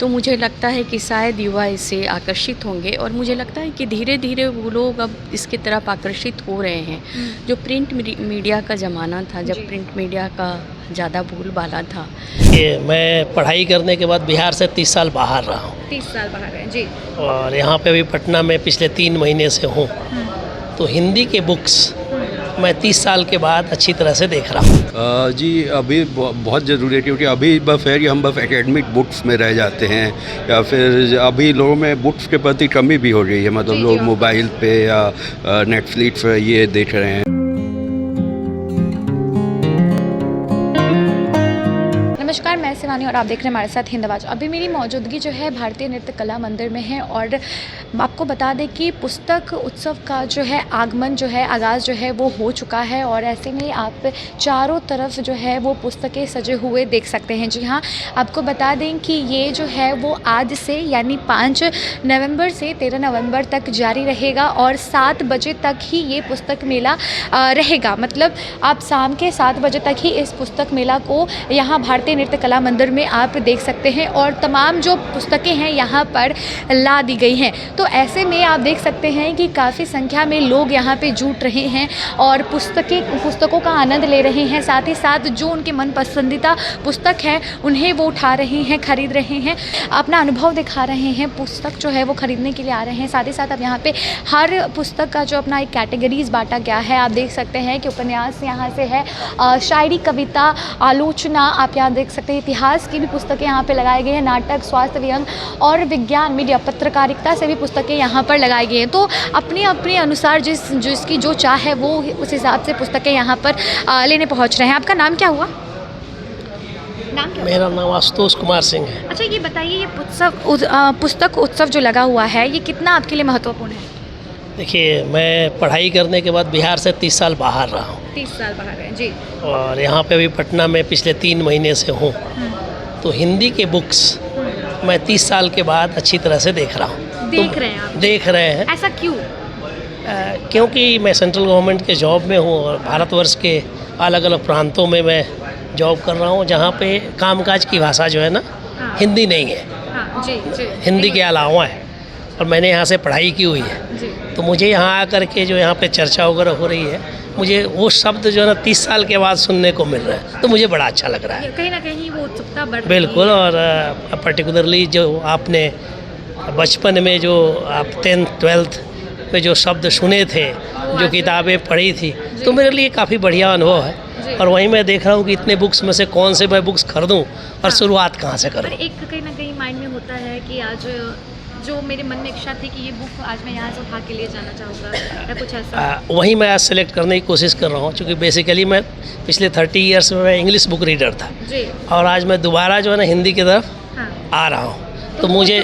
तो मुझे लगता है कि शायद युवा इससे आकर्षित होंगे और मुझे लगता है कि धीरे धीरे वो लोग अब इसकी तरफ आकर्षित हो रहे हैं। जो प्रिंट मीडिया का ज़माना था, जब प्रिंट मीडिया का ज़्यादा बोलबाला था। कि मैं पढ़ाई करने के बाद बिहार से 30 साल बाहर रहा हूँ 30 साल बाहर हैं जी। और यहाँ पे भी पटना में पिछले 3 महीने से हूँ। तो हिंदी के बुक्स मैं 30 साल के बाद अच्छी तरह से देख रहा हूँ। जी अभी बहुत ज़रूरी है, क्योंकि अभी बस है कि हम बस एकेडमिक बुक्स में रह जाते हैं, या फिर अभी लोगों में बुक्स के प्रति कमी भी हो रही है। मतलब लोग मोबाइल पे या नेटफ्लिक्स पे ये देख रहे हैं। नमस्कार, मैं शिवानी और आप देख रहे हैं हमारे साथ हिंदवाज। अभी मेरी मौजूदगी जो है भारतीय नृत्य कला मंदिर में है और आपको बता दें कि पुस्तक उत्सव का जो है आगमन जो है आगाज़ जो है वो हो चुका है और ऐसे में आप चारों तरफ जो है वो पुस्तकें सजे हुए देख सकते हैं। जी हाँ, आपको बता दें कि ये जो है वो आज से यानी 5 नवंबर से 13 नवंबर तक जारी रहेगा और 7 बजे तक ही ये पुस्तक मेला रहेगा। मतलब आप शाम के 7 बजे तक ही इस पुस्तक मेला को यहाँ भारतीय नृत्य कला मंदिर में आप देख सकते हैं और तमाम जो पुस्तकें हैं यहाँ पर ला दी गई हैं। तो ऐसे में आप देख सकते हैं कि काफ़ी संख्या में लोग यहाँ पे जुट रहे हैं और पुस्तकों का आनंद ले रहे हैं। साथ ही साथ जो उनके मन पसंदीदा पुस्तक है उन्हें वो उठा रहे हैं, खरीद रहे हैं, अपना अनुभव दिखा रहे हैं, पुस्तक जो है वो खरीदने के लिए आ रहे हैं। साथ ही साथ अब यहाँ पे हर पुस्तक का जो अपना एक कैटेगरीज बांटा गया है। आप देख सकते हैं कि उपन्यास यहाँ से है, शायरी, कविता, आलोचना, आप यहाँ देख सकते हैं इतिहास की भी पुस्तकें यहाँ पे लगाई गई हैं, नाटक, स्वास्थ्य, व्यंग और विज्ञान, मीडिया, पत्रकारिता से भी पुस्तकें यहाँ पर लगाई गई हैं। तो अपने अपने अनुसार जिसकी जो चाह है वो उस हिसाब से पुस्तकें यहाँ पर लेने पहुँच रहे हैं। आपका नाम क्या हुआ? नाम क्या? मेरा नाम आशुतोष कुमार सिंह है। अच्छा, ये बताइए, ये पुस्तक उत्सव जो लगा हुआ है ये कितना आपके लिए महत्वपूर्ण है? देखिए, मैं पढ़ाई करने के बाद बिहार से 30 साल बाहर रहा हूँ 30 साल बाहर हैं जी। और यहाँ पे भी पटना में पिछले 3 महीने से हूँ। तो हिंदी के बुक्स मैं 30 साल के बाद अच्छी तरह से देख रहा हूँ। देख रहे हैं आप? देख रहे हैं। ऐसा क्यों? क्योंकि मैं सेंट्रल गवर्नमेंट के जॉब में हूँ और भारतवर्ष के अलग अलग प्रांतों में मैं जॉब कर रहा हूँ, जहाँ पे कामकाज की भाषा जो है ना, हिंदी नहीं है। हाँ, जी जी। हिंदी के अलावा है और मैंने यहाँ से पढ़ाई की हुई है। तो मुझे यहाँ आकर के जो यहाँ पे चर्चा वगैरह हो रही है, मुझे वो शब्द जो है ना 30 साल के बाद सुनने को मिल रहा है, तो मुझे बड़ा अच्छा लग रहा है। कहीं ना कहीं वो उत्सुकता बढ़ रही है। बिल्कुल। और पर्टिकुलरली जो आपने बचपन में जो आप 10th 12th में जो शब्द सुने थे, जो किताबें पढ़ी थी, तो मेरे लिए काफ़ी बढ़िया अनुभव है। और वहीं मैं देख रहा हूँ कि इतने बुक्स में से कौन से मैं बुक्स खरीदूँ और शुरुआत कहाँ से करूँ। एक कहीं ना कहीं माइंड में होता है कि आज जो मेरे मन में इच्छा थी कि ये बुक आज मैं यहाँ से उठा के लिए जाना चाहूँगा या कुछ ऐसा, वहीं मैं आज सेलेक्ट करने की कोशिश कर रहा हूँ, क्योंकि बेसिकली मैं पिछले 30 ईयर्स में मैं इंग्लिश बुक रीडर था जी। और आज मैं दोबारा जो है ना हिंदी की तरफ आ रहा हूँ। तो मुझे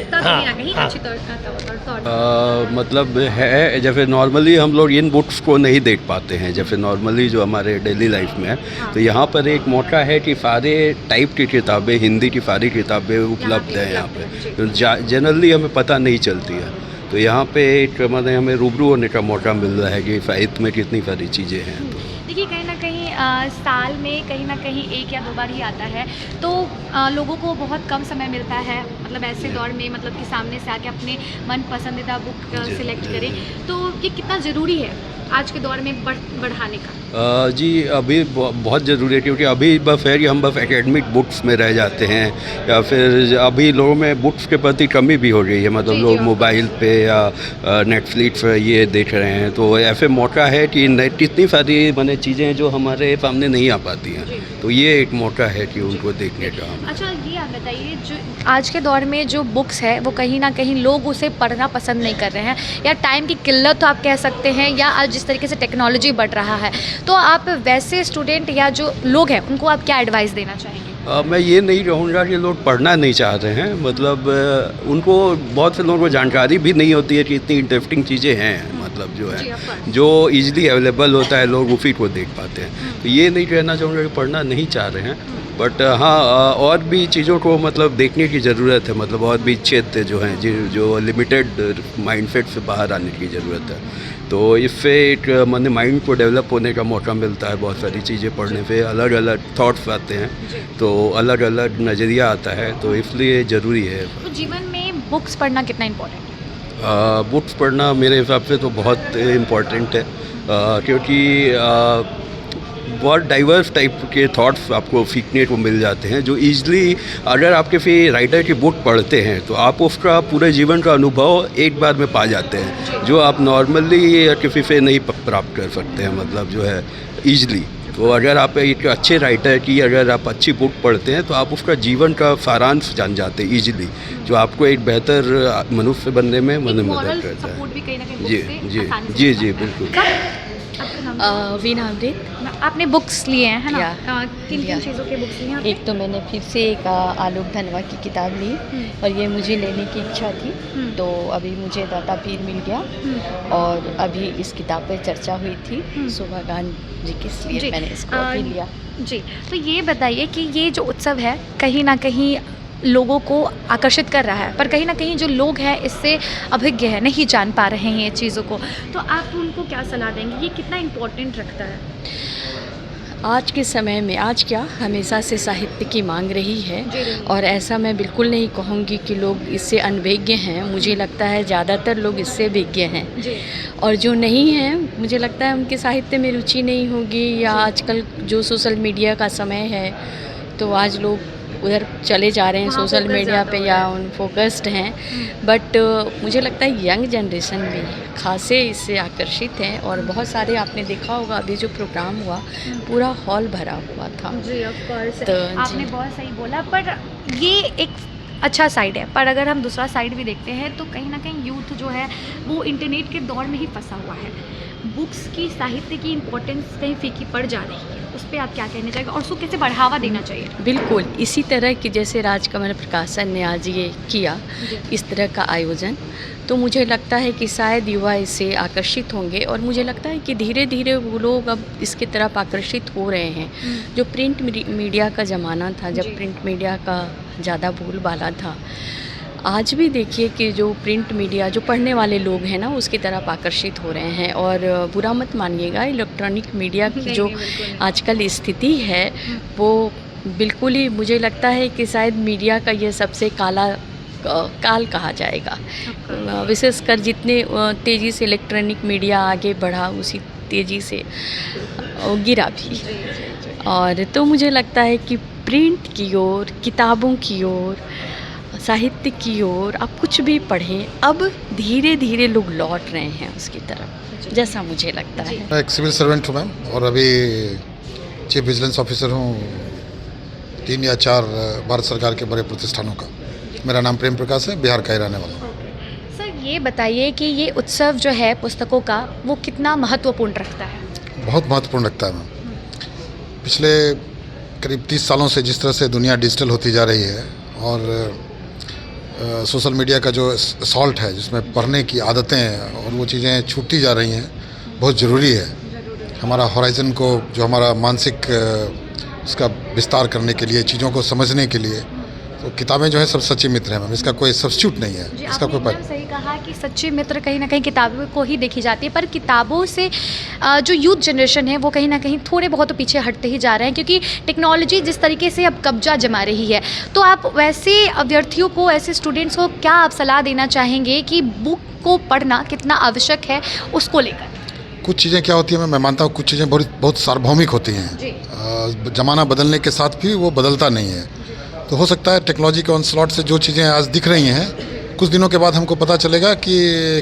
मतलब है, जैसे नॉर्मली हम लोग इन बुक्स को नहीं देख पाते हैं, जैसे नॉर्मली जो हमारे डेली लाइफ में है। तो यहाँ पर एक मौका है कि सारे टाइप की किताबें, हिंदी की सारी किताबें उपलब्ध हैं यहाँ पे, तो जनरली हमें पता नहीं चलती है। तो यहाँ पे एक मतलब हमें रूबरू होने का मौका मिल रहा है कि साहित्य में कितनी सारी चीज़ें हैं। देखिए, कहीं ना कहीं साल में कहीं ना कहीं 1 या 2 बार ही आता है, तो लोगों को बहुत कम समय मिलता है, मतलब ऐसे दौर में, मतलब कि सामने से आके अपने मन पसंदीदा बुक सिलेक्ट करें। तो ये कितना ज़रूरी है आज के दौर में बढ़ाने का? जी अभी बहुत ज़रूरी है, क्योंकि अभी बस है कि हम बस एकेडमिक बुक्स में रह जाते हैं, या फिर अभी लोगों में बुक्स के प्रति कमी भी हो रही है। मतलब लोग मोबाइल पे या नेटफ्लिक्स पे ये देख रहे हैं। तो ऐसे मौका है कि कितनी सारी मैंने चीज़ें जो हमारे सामने नहीं आ पाती हैं, तो ये एक मौका है कि उनको देखने का। अच्छा, ये आप बताइए, जो आज के दौर में जो बुक्स है वो कहीं ना कहीं लोग उसे पढ़ना पसंद नहीं कर रहे हैं, या टाइम की किल्लत तो आप कह सकते हैं, या आज जिस तरीके से टेक्नोलॉजी बढ़ रहा है, तो आप वैसे स्टूडेंट या जो लोग हैं उनको आप क्या एडवाइस देना चाहेंगे? मैं ये नहीं कहूँगा कि लोग पढ़ना नहीं चाहते हैं, मतलब उनको, बहुत से लोगों को जानकारी भी नहीं होती है कि इतनी इंटरेस्टिंग चीज़ें हैं, मतलब जो है जो ईजिली अवेलेबल होता है, लोग उसी को देख पाते हैं। तो ये नहीं कहना चाहूँगा कि पढ़ना नहीं चाह रहे हैं, बट हाँ, और भी चीज़ों को मतलब देखने की ज़रूरत है। मतलब और भी क्षेत्र जो हैं जो लिमिटेड माइंडसेट से बाहर आने की ज़रूरत है। तो इससे एक माने माइंड को डेवलप होने का मौका मिलता है। बहुत सारी चीज़ें पढ़ने पे अलग अलग थॉट्स आते हैं, तो अलग अलग नज़रिया आता है, तो इसलिए ज़रूरी है। तो जीवन में बुक्स पढ़ना कितना इम्पोर्टेंट है? बुक्स पढ़ना मेरे हिसाब से तो बहुत इम्पोर्टेंट है, क्योंकि बहुत डाइवर्स टाइप के थॉट्स आपको सीखने को मिल जाते हैं, जो ईज़िली अगर आप किसी राइटर की बुक पढ़ते हैं तो आप उसका पूरे जीवन का अनुभव एक बार में पा जाते हैं, जो आप नॉर्मली किसी से नहीं प्राप्त कर सकते हैं, मतलब जो है ईज़िली। तो अगर आप एक अच्छे राइटर की अगर आप अच्छी बुक पढ़ते हैं तो आप उसका जीवन का सारांश जान जाते हैं ईजिली, जो आपको एक बेहतर मनुष्य बनने में मदद करता है। जी जी जी जी बिल्कुल। वीना अमृत। आपने बुक्स लिए हैं, है ना? या। किन या। किन चीज़ों के बुक्स लिए हैं आपने? एक तो मैंने फिर से एक आलोक धनवा की किताब ली और ये मुझे लेने की इच्छा थी, तो अभी मुझे दाता पीर मिल गया और अभी इस किताब पर चर्चा हुई थी सुबह गांधी जी, इसलिए जी। मैंने इसको अभी लिया। जी, तो ये बताइए कि ये जो उत्सव है कहीं ना कहीं लोगों को आकर्षित कर रहा है, पर कहीं ना कहीं जो लोग हैं इससे अभिज्ञ है, नहीं जान पा रहे हैं ये चीज़ों को, तो आप उनको क्या सलाह देंगे? ये कितना इम्पोर्टेंट रखता है? आज के समय में, आज क्या हमेशा से साहित्य की मांग रही है और ऐसा मैं बिल्कुल नहीं कहूँगी कि लोग इससे अनभिज्ञ हैं। मुझे लगता है ज़्यादातर लोग इससे विज्ञ हैं, और जो नहीं हैं मुझे लगता है उनके साहित्य में रुचि नहीं होगी, या आजकल जो सोशल मीडिया का समय है तो आज लोग उधर चले जा रहे हैं सोशल मीडिया पे, या उन फोकस्ड हैं। बट मुझे लगता है यंग जनरेशन भी खासे इससे आकर्षित हैं, और बहुत सारे आपने देखा होगा अभी जो प्रोग्राम हुआ पूरा हॉल भरा हुआ था। जी, ऑफ कोर्स। तो आपने जी। बहुत सही बोला, पर ये एक अच्छा साइड है, पर अगर हम दूसरा साइड भी देखते हैं तो कहीं ना कहीं यूथ जो है वो इंटरनेट के दौर में ही फंसा हुआ है। बुक्स की, साहित्य की इम्पोर्टेंस कहीं फीकी पड़ जा रही है, उस पर आप क्या कहना चाहिए और उसको कैसे बढ़ावा देना चाहिए? बिल्कुल इसी तरह की जैसे राजकमल प्रकाशन ने आज ये किया इस तरह का आयोजन, तो मुझे लगता है कि शायद युवा इससे आकर्षित होंगे, और मुझे लगता है कि धीरे धीरे वो लोग अब इसकी तरफ आकर्षित हो रहे हैं। जो प्रिंट मीडिया का ज़माना था, जब प्रिंट मीडिया का ज़्यादा बोलबाला था, आज भी देखिए कि जो प्रिंट मीडिया, जो पढ़ने वाले लोग हैं ना, उसकी तरफ आकर्षित हो रहे हैं। और बुरा मत मानिएगा, इलेक्ट्रॉनिक मीडिया की जो आजकल स्थिति है वो बिल्कुल ही मुझे लगता है कि शायद मीडिया का ये सबसे काल कहा जाएगा। विशेषकर जितने तेज़ी से इलेक्ट्रॉनिक मीडिया आगे बढ़ा, उसी तेज़ी से गिरा भी। और तो मुझे लगता है कि प्रिंट की ओर, किताबों की ओर, साहित्य की ओर आप कुछ भी पढ़ें, अब धीरे धीरे लोग लौट रहे हैं उसकी तरफ, जैसा मुझे लगता है। मैं एक सिविल सर्वेंट हूँ मैम, और अभी चीफ विजिलेंस ऑफिसर हूँ 3 या 4 भारत सरकार के बड़े प्रतिष्ठानों का। मेरा नाम प्रेम प्रकाश है, बिहार का ही रहने वाला हूँ। सर, ये बताइए कि ये उत्सव जो है पुस्तकों का वो कितना महत्वपूर्ण रखता है? बहुत महत्वपूर्ण रखता है मैम। पिछले करीब 30 सालों से जिस तरह से दुनिया डिजिटल होती जा रही है, और सोशल मीडिया का जो असॉल्ट है, जिसमें पढ़ने की आदतें हैं और वो चीज़ें छूटती जा रही हैं, बहुत ज़रूरी है हमारा हॉराइज़न को, जो हमारा मानसिक उसका विस्तार करने के लिए, चीज़ों को समझने के लिए। तो किताबें जो है सब सच्चे मित्र हैं मैम, इसका कोई सब्स्टिट्यूट नहीं है, इसका कोई आपने सही कहा कि सच्चे मित्र कहीं ना कहीं किताबों को ही देखी जाती है, पर किताबों से जो यूथ जनरेशन है वो कहीं ना कहीं थोड़े बहुत पीछे हटते ही जा रहे हैं, क्योंकि टेक्नोलॉजी जिस तरीके से अब कब्जा जमा रही है। तो आप वैसे अभ्यर्थियों को, ऐसे स्टूडेंट्स को क्या आप सलाह देना चाहेंगे कि बुक को पढ़ना कितना आवश्यक है उसको लेकर? कुछ चीज़ें क्या होती हैं, मैं मानता हूँ कुछ चीज़ें बहुत सार्वभौमिक होती हैं। ज़माना बदलने के साथ भी वो बदलता नहीं है। तो हो सकता है टेक्नोलॉजी के ऑनस्लॉट से जो चीज़ें आज दिख रही हैं, कुछ दिनों के बाद हमको पता चलेगा कि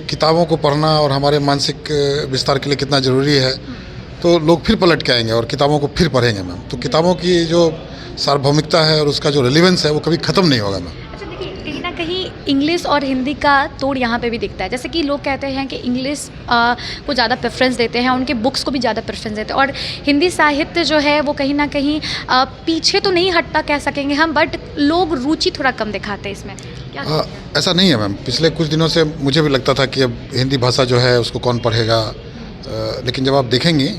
किताबों को पढ़ना और हमारे मानसिक विस्तार के लिए कितना ज़रूरी है, तो लोग फिर पलट के आएंगे और किताबों को फिर पढ़ेंगे मैम। तो किताबों की जो सार्वभौमिकता है और उसका जो रिलेवेंस है वो कभी ख़त्म नहीं होगा मैम। अच्छा, देखिए कहीं ना कहीं इंग्लिश और हिंदी का तोड़ यहाँ पे भी दिखता है। जैसे कि लोग कहते हैं कि इंग्लिश को ज़्यादा प्रेफरेंस देते हैं, उनके बुक्स को भी ज़्यादा प्रेफरेंस देते हैं, और हिंदी साहित्य जो है वो कहीं ना कहीं पीछे तो नहीं हटता कह सकेंगे हम, बट लोग रुचि थोड़ा कम दिखाते हैं इसमें। क्या ऐसा नहीं है मैम। पिछले कुछ दिनों से मुझे भी लगता था कि अब हिंदी भाषा जो है उसको कौन पढ़ेगा, लेकिन जब आप देखेंगे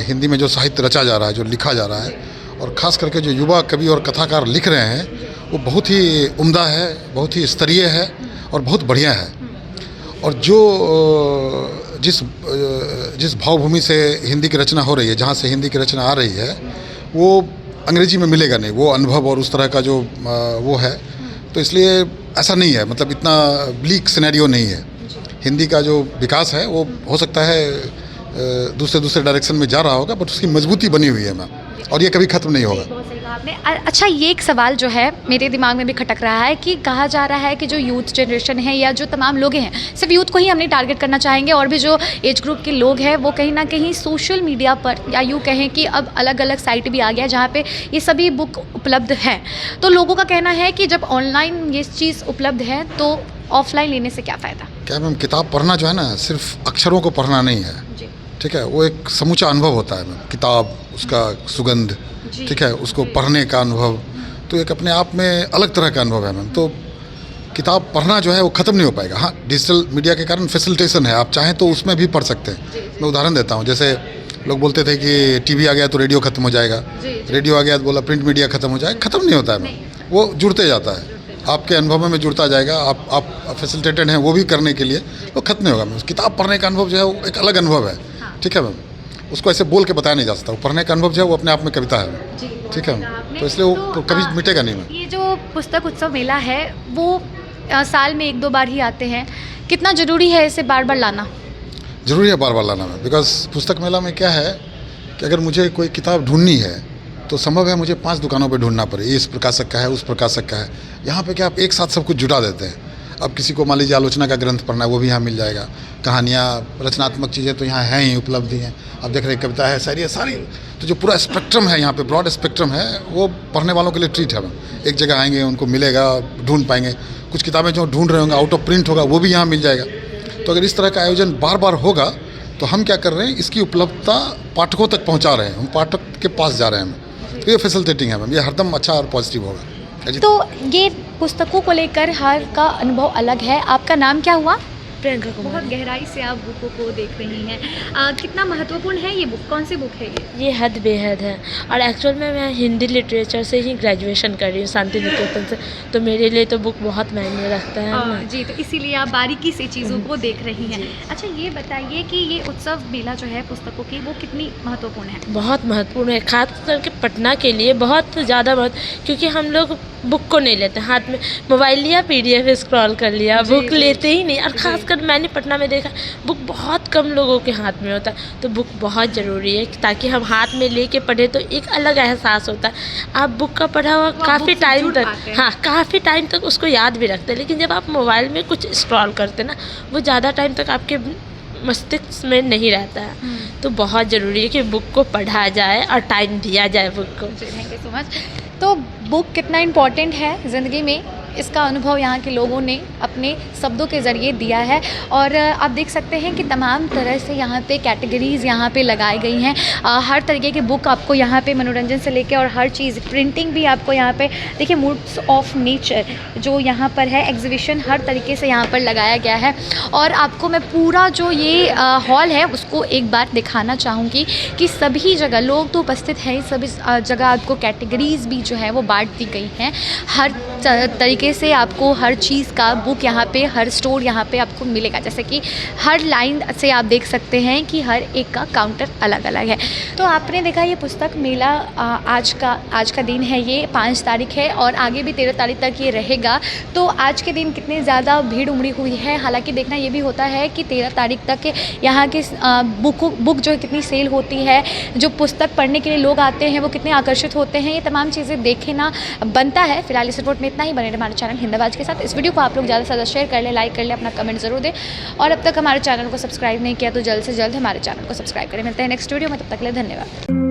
हिंदी में जो साहित्य रचा जा रहा है, जो लिखा जा रहा है, और ख़ास करके जो युवा कवि और कथाकार लिख रहे हैं, वो बहुत ही उम्दा है, बहुत ही स्तरीय है और बहुत बढ़िया है। और जो जिस भावभूमि से हिंदी की रचना हो रही है, जहाँ से हिंदी की रचना आ रही है, वो अंग्रेजी में मिलेगा नहीं, वो अनुभव और उस तरह का जो वो है। तो इसलिए ऐसा नहीं है, मतलब इतना ब्लीक सिनेरियो नहीं है। हिंदी का जो विकास है वो हो सकता है दूसरे डायरेक्शन में जा रहा होगा, बट उसकी मजबूती बनी हुई है मैम, और ये कभी ख़त्म नहीं होगा। बहुत सही कहा आपने। अच्छा, ये एक सवाल जो है मेरे दिमाग में भी खटक रहा है कि कहा जा रहा है कि जो यूथ जनरेशन है या जो तमाम लोग हैं, सिर्फ यूथ को ही हम नहीं टारगेट करना चाहेंगे, और भी जो एज ग्रुप के लोग हैं वो कहीं ना कहीं सोशल मीडिया पर, या यूँ कहें कि अब अलग अलग साइट भी आ गया जहाँ पे ये सभी बुक उपलब्ध हैं। तो लोगों का कहना है कि जब ऑनलाइन ये चीज़ उपलब्ध है तो ऑफलाइन लेने से क्या फ़ायदा? क्या मैम, किताब पढ़ना जो है ना, सिर्फ अक्षरों को पढ़ना नहीं है, जी ठीक है, वो एक समूचा अनुभव होता है मैम। किताब, उसका सुगंध, ठीक है, उसको पढ़ने का अनुभव, तो एक अपने आप में अलग तरह का अनुभव है मैम। तो किताब पढ़ना जो है वो ख़त्म नहीं हो पाएगा। हाँ, डिजिटल मीडिया के कारण फैसिलिटेशन है, आप चाहें तो उसमें भी पढ़ सकते हैं। मैं उदाहरण देता हूँ, जैसे लोग बोलते थे कि टीवी आ गया तो रेडियो ख़त्म हो जाएगा, रेडियो आ गया तो बोला प्रिंट मीडिया ख़त्म हो जाएगा। ख़त्म नहीं होता है मैम, वो जुड़ते जाता है, आपके अनुभव में जुड़ता जाएगा। आप फैसिलिटेटेड हैं वो भी करने के लिए, वो खत्म नहीं होगा मैम। किताब पढ़ने का अनुभव जो है वो एक अलग अनुभव है, ठीक है मैम, उसको ऐसे बोल के बताया नहीं जा सकता। वो पढ़ने का अनुभव जो है वो अपने आप में कविता है, ठीक है मैम। तो इसलिए वो कभी मिटेगा नहीं मैम। ये जो पुस्तक उत्सव मेला है वो साल में 1-2 बार ही आते हैं, कितना ज़रूरी है इसे बार बार लाना? ज़रूरी है बार बार लाना मैम, बिकॉज पुस्तक मेला में क्या है कि अगर मुझे कोई किताब ढूंढनी है तो संभव है मुझे 5 दुकानों पे ढूंढना पड़े, ये इस प्रकाशक का है, उस प्रकाशक का है। यहाँ पे क्या आप एक साथ सब कुछ जुटा देते हैं। अब किसी को मान लीजिए आलोचना का ग्रंथ पढ़ना है, वो भी यहाँ मिल जाएगा। कहानियाँ, रचनात्मक चीज़ें तो यहाँ हैं ही, उपलब्ध ही हैं। अब देख रहे हैं कविता है, शायरी है, सारी, तो जो पूरा स्पेक्ट्रम है यहाँ पे, ब्रॉड स्पेक्ट्रम है, वो पढ़ने वालों के लिए ट्रीट है। एक जगह आएंगे, उनको मिलेगा, ढूंढ पाएंगे। कुछ किताबें जो ढूंढ रहे होंगे, आउट ऑफ प्रिंट होगा, वो भी यहाँ मिल जाएगा। तो अगर इस तरह का आयोजन बार बार होगा तो हम क्या कर रहे हैं, इसकी उपलब्धता पाठकों तक पहुँचा रहे हैं, हम पाठक के पास जा रहे हैं। तो ये फैसिलिटेटिंग है मैम, ये हरदम अच्छा और पॉजिटिव होगा। तो ये पुस्तकों को लेकर हर का अनुभव अलग है। आपका नाम क्या हुआ? प्रियंका कुमार। बहुत गहराई से आप बुकों को देख रही हैं। कितना महत्वपूर्ण है ये बुक? कौन सी बुक है ये? ये हद बेहद है, और एक्चुअल में मैं हिंदी लिटरेचर से ही ग्रेजुएशन कर रही हूँ, शांति निकेतन से, तो मेरे लिए तो बुक बहुत मायने रखता है ना। जी, तो इसीलिए आप बारीकी से चीज़ों को देख रही हैं। अच्छा, ये बताइए कि ये उत्सव मेला जो है पुस्तकों की, वो कितनी महत्वपूर्ण है? बहुत महत्वपूर्ण है, खास करके पटना के लिए बहुत ज़्यादा क्योंकि हम लोग बुक को नहीं लेते हाथ में, मोबाइल लिया, PDF स्क्रॉल कर लिया, बुक लेते ही नहीं। और ख़ासकर मैंने पटना में देखा बुक बहुत कम लोगों के हाथ में होता है, तो बुक बहुत ज़रूरी है ताकि हम हाथ में लेके पढ़े तो एक अलग एहसास होता है। आप बुक का पढ़ा हुआ काफ़ी टाइम तक, हाँ, काफ़ी टाइम तक उसको याद भी रखते हैं, लेकिन जब आप मोबाइल में कुछ स्क्रॉल करते ना, वो ज़्यादा टाइम तक आपके मस्तिष्क में नहीं रहता है। तो बहुत ज़रूरी है कि बुक को पढ़ा जाए और टाइम दिया जाए बुक को। Thank you so much. तो बुक कितना इम्पॉर्टेंट है ज़िंदगी में, इसका अनुभव यहाँ के लोगों ने अपने शब्दों के ज़रिए दिया है। और आप देख सकते हैं कि तमाम तरह से यहाँ पे कैटेगरीज़ यहाँ पे लगाई गई हैं। हर तरीके की बुक आपको यहाँ पे, मनोरंजन से लेके और हर चीज़, प्रिंटिंग भी आपको यहाँ पे देखिए। मूड्स ऑफ नेचर जो यहाँ पर है, एग्जीबिशन हर तरीके से यहाँ पर लगाया गया है। और आपको मैं पूरा जो ये हॉल है उसको एक बार दिखाना चाहूँगी कि सभी जगह लोग तो उपस्थित हैं, सभी जगह आपको कैटेगरीज़ भी जो है वो बांट दी गई हैं। हर तरीके से आपको हर चीज़ का बुक यहाँ पे, हर स्टोर यहाँ पे आपको मिलेगा। जैसे कि हर लाइन से आप देख सकते हैं कि हर एक का काउंटर अलग अलग है। तो आपने देखा ये पुस्तक मेला आज का दिन है, ये 5 तारीख है और आगे भी 13 तारीख तक ये रहेगा। तो आज के दिन कितनी ज़्यादा भीड़ उमड़ी हुई है। हालांकि देखना ये भी होता है कि 13 तारीख तक यहाँ के बुक जो है कितनी सेल होती है, जो पुस्तक पढ़ने के लिए लोग आते हैं वो कितने आकर्षित होते हैं, ये तमाम चीज़ें देखना बनता है। फिलहाल इस रिपोर्ट में इतना ही। बने रहे हमारे चैनल हिंदवाज के साथ। इस वीडियो को आप लोग ज़्यादा से ज़्यादा शेयर कर लें, लाइक कर लें, अपना कमेंट ज़रूर दें, और अब तक हमारे चैनल को सब्सक्राइब नहीं किया तो जल्द से जल्द हमारे चैनल को सब्सक्राइब करें। मिलते हैं नेक्स्ट वीडियो में, तब तक के लिए धन्यवाद।